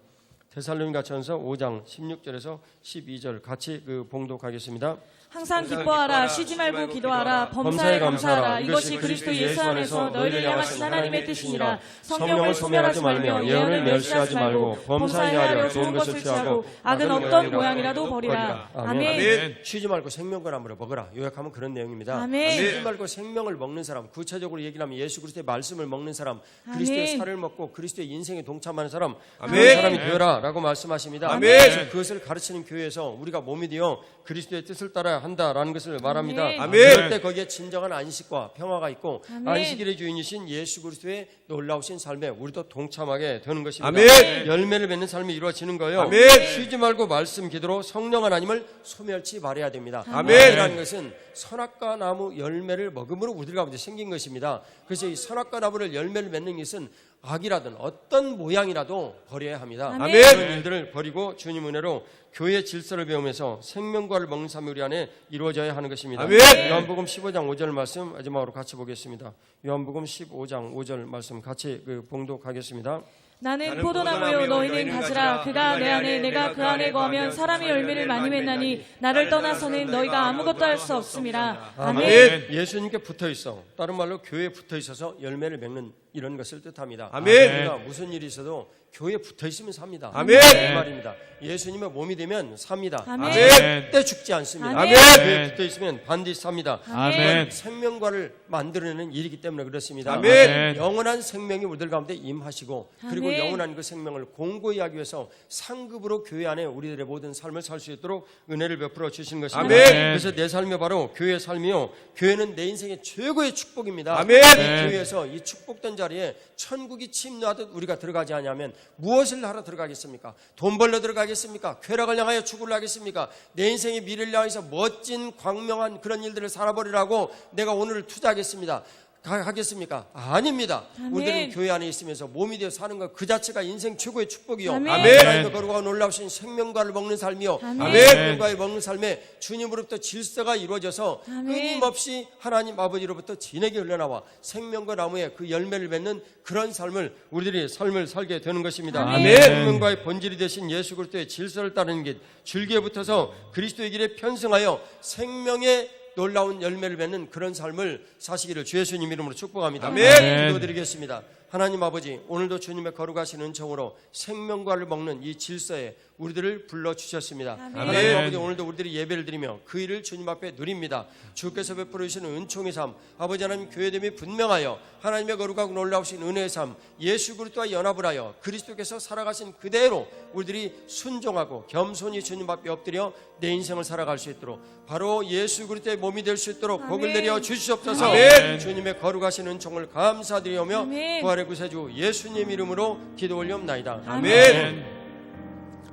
데살로니가전서 5장 16절에서 12절 같이 봉독하겠습니다. 항상 기뻐하라 쉬지 말고 기도하라 범사에 감사하라 이것이 그리스도 예수 안에서 너희를 향하신 하나님의 뜻이니라. 성령을 소멸하지 말며 예언을 멸시하지 말고 범사에 하려 좋은 것을 취하고 악은 어떤 모양이라도 버리라. 아멘. 아멘. 쉬지 말고 생명과 나무를 먹어라. 요약하면 그런 내용입니다. 아멘. 쉬지 말고 생명을 먹는 사람, 구체적으로 얘기를 하면 예수 그리스도의 말씀을 먹는 사람, 그리스도의 아멘. 살을 먹고 그리스도의 인생에 동참하는 사람, 아멘. 그런 사람이 되어라 라고 말씀하십니다. 아멘. 그래서 그것을 가르치는 교회에서 우리가 몸이 되어 그리스도의 뜻을 따라야 한다라는 것을 말합니다. 아멘. 그럴 때 거기에 진정한 안식과 평화가 있고 아멘. 안식일의 주인이신 예수 그리스도의 놀라우신 삶에 우리도 동참하게 되는 것입니다. 아멘. 열매를 맺는 삶이 이루어지는 거예요. 아멘. 쉬지 말고 말씀 기도로 성령 하나님을 소멸치 말아야 됩니다. 아멘. 이라는 것은 선악과 나무 열매를 먹음으로 우리 가운데 생긴 것입니다. 그래서 이 선악과 나무를 열매를 맺는 것은 악이라든 어떤 모양이라도 버려야 합니다. 아멘. 그런 일들을 버리고 주님 은혜로 교회의 질서를 배우면서 생명과를 먹는 삶이 우리 안에 이루어져야 하는 것입니다. 아멘. 요한복음 15장 5절 말씀 마지막으로 같이 보겠습니다. 요한복음 15장 5절 말씀 같이 봉독하겠습니다. 나는 포도나무요 너희는 가지라. 그가 내 안에 내가 그 안에 거하면 사람이 열매를 많이 맺나니 나를 떠나서는 너희가 아무것도 할 수 없음이라. 아멘. 아멘. 예수님께 붙어 있어. 다른 말로 교회에 붙어 있어서 열매를 맺는 이런 것을 뜻합니다. 아멘. 우리가 무슨 일이 있어도 교회에 붙어 있으면 삽니다. 아멘. 그 말입니다. 예수님의 몸이 되면 삽니다. 아멘. 절대 죽지 않습니다. 아멘. 교회에 붙어 있으면 반드시 삽니다. 아멘. 이건 생명과를 만들어내는 일이기 때문에 그렇습니다. 아멘. 영원한 생명이 우리들 가운데 임하시고 그리고 아멘. 영원한 그 생명을 공고히 하기 위해서 상급으로 교회 안에 우리들의 모든 삶을 살 수 있도록 은혜를 베풀어 주신 것입니다. 아멘. 그래서 내 삶이 바로 교회의 삶이요, 교회는 내 인생의 최고의 축복입니다. 아멘. 이 교회에서 이 축복된 자리에 천국이 침노하듯 우리가 들어가지 않으면 무엇을 하러 들어가겠습니까? 돈 벌러 들어가겠습니까? 쾌락을 향하여 죽으려 하겠습니까? 내 인생의 미래를 향해서 멋진 광명한 그런 일들을 살아버리라고 내가 오늘을 투자하겠습니다. 하겠습니까? 아닙니다. 아멘. 우리들은 교회 안에 있으면서 몸이 되어 사는 것 그 자체가 인생 최고의 축복이요. 아멘. 하나님의 거룩하고 놀라우신 생명과를 먹는 삶이요. 아멘. 생명과를 먹는 삶에 주님으로부터 질서가 이루어져서 아멘. 끊임없이 하나님 아버지로부터 진액이 흘러나와 생명과 나무에 그 열매를 맺는 그런 삶을 우리들이 삶을 살게 되는 것입니다. 아멘. 생명과의 본질이 되신 예수 그리스도의 질서를 따르는 길, 줄기에 붙어서 그리스도의 길에 편승하여 생명의 놀라운 열매를 맺는 그런 삶을 사시기를 주 예수님 이름으로 축복합니다. 아멘. 기도드리겠습니다. 하나님 아버지, 오늘도 주님의 거룩하신 은총으로 생명과를 먹는 이 질서에 우리들을 불러주셨습니다. 아멘. 하나님 아버지, 오늘도 우리들이 예배를 드리며 그 일을 주님 앞에 누립니다. 주께서 베풀어 주시는 은총의 삶, 아버지 하나님 교회됨이 분명하여 하나님의 거룩하고 놀라우신 은혜의 삶, 예수 그리스도와 연합을 하여 그리스도께서 살아가신 그대로 우리들이 순종하고 겸손히 주님 앞에 엎드려 내 인생을 살아갈 수 있도록 바로 예수 그리스도의 몸이 될 수 있도록 아멘. 복을 내려 주시옵소서. 아멘. 주님의 거룩하신 은총을 감사드리오며 아멘. 부활의 구세주 예수님 이름으로 기도 올리옵나이다. 아멘.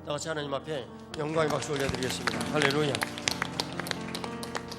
다 같이 하나님 앞에 영광의 박수 올려드리겠습니다. 할렐루야.